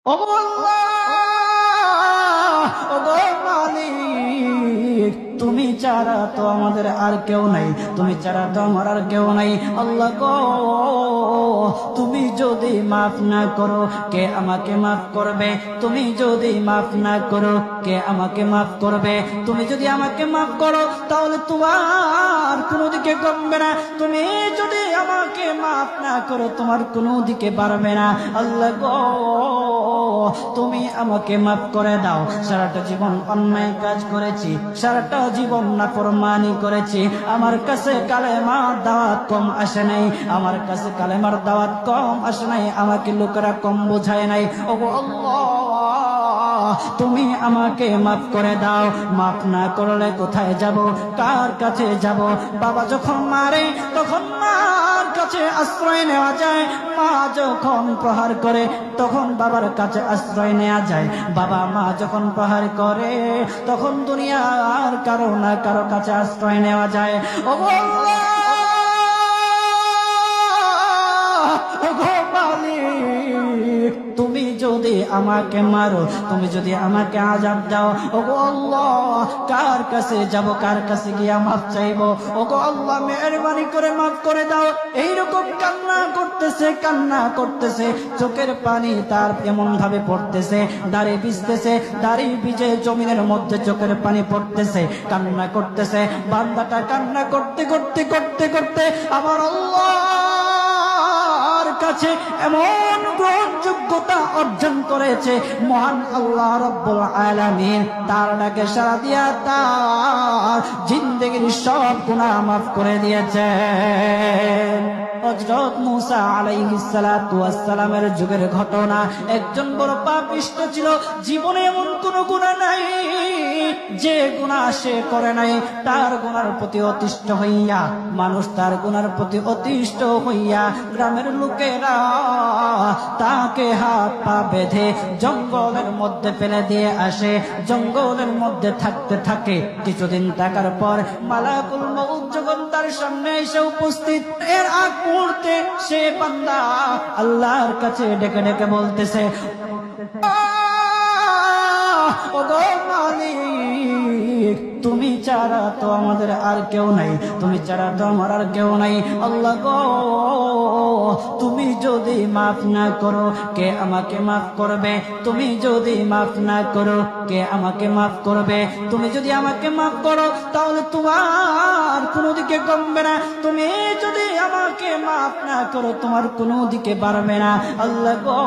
ওগো আল্লাহ, ওগো মালিক, তুমি ছাড়া তো আমাদের আর কেউ নাই, তুমি ছাড়া তো আমার আর কেউ নাই। আল্লাহ গো, তুমি যদি মাফ না করো কে আমাকে মাফ করবে? তুমি যদি মাফ না করো কে আমাকে মাফ করবে? তুমি যদি আমাকে মাফ করো তাহলে তোমার কোনো দিকে কমবে না, তুমি যদি আমাকে মাফ না করো তোমার কোনো দিকে বাড়বে না। আল্লাহ গো, তুমি আমাকে মাফ করে দাও। সারাটা জীবন অন্যায় কাজ করেছি, সারাটা জীবন নাফরমানি করেছি, আমার কাছে কালেমার দাওয়াত কম আসে নাই, আমার কাছে কালেমার দাওয়াত কম আসে নাই, আমাকে লোকেরা কম বোঝায় নাই। ওগো আল্লাহ, তুমি আমাকে মাফ করে দাও। মাফ না করলে কোথায় যাব, কার কাছে যাব? বাবা যখন মারে তখন মার কাছে আশ্রয় নেওয়া যায়, মা যখন প্রহার করে তখন বাবার কাছে আশ্রয় নেওয়া যায়, বাবা মা যখন প্রহার করে তখন দুনিয়ার কারো না কারো কাছে আশ্রয় নেওয়া যায়। ওগো আল্লাহ, ওগো মালিক, তুমি যদি আমাকে মারো, তুমি যদি আমাকে আযাব দাও, ওগো আল্লাহ, কার কাছে যাব, কার কাছে গিয়া মাফ চাইবো? ওগো আল্লাহ, মেহেরবানি করে মাফ করে দাও। এইরকম কান্না করতেছে, কান্না করতেছে, চোখের পানি তার এমন ভাবে পড়তেছে, দাড়ি ভিজতেছে, দাড়ি ভিজে জমিনের মধ্যে চোখের পানি পড়তেছে, কান্না করতেছে। বান্দাটা কান্না করতে করতে করতে করতে আমার আল্লাহর কাছে এমন গ্রহণযোগ্যতা অর্জন করেছে, মহান আল্লাহ রব্বুল আলামিন তার ডাকে সাড়া দিয়া তার জিন্দেগির সব গুনাহ মাফ করে দিয়েছেন। হযরত মূসা আলাইহিস সালাতু ওয়াস সালামের যুগের ঘটনা। একজন বড় পাপিষ্ঠ ছিল, জীবনে এমন কোন গুনাহ নাই যে গুনাহ সে করে নাই। তার গুনার প্রতি অতিষ্ঠ হইয়া, মানুষ তার গুনার প্রতি অতিষ্ঠ হইয়া গ্রামের লোকেরা তাকে হাত পা বেঁধে জঙ্গলের মধ্যে ফেলে দিয়ে আসে। জঙ্গলের মধ্যে থাকতে থাকে, কিছুদিন থাকার পর মালাকুল মউত যখন তার সামনে এসে উপস্থিত, এর আগ মুহূর্তে সে বান্দা আল্লাহর কাছে ডেকে ডেকে বলতেছে, ওগো মালিক, তুমি ছাড়া তো আমাদের আর কেউ নাই, তুমি ছাড়া তো আমার আর কেউ নাই। আল্লাহ গো, তুমি যদি মাফ না করো কে আমাকে মাফ করবে? তুমি যদি মাফ না করো কে আমাকে মাফ করবে? তুমি যদি আমাকে মাফ করো তাহলে তোমার কোনো দিকে কমবে না, তুমি যদি আমাকে মাফ না করো তোমার কোনো দিকে বাড়বে না। আল্লাহ গো,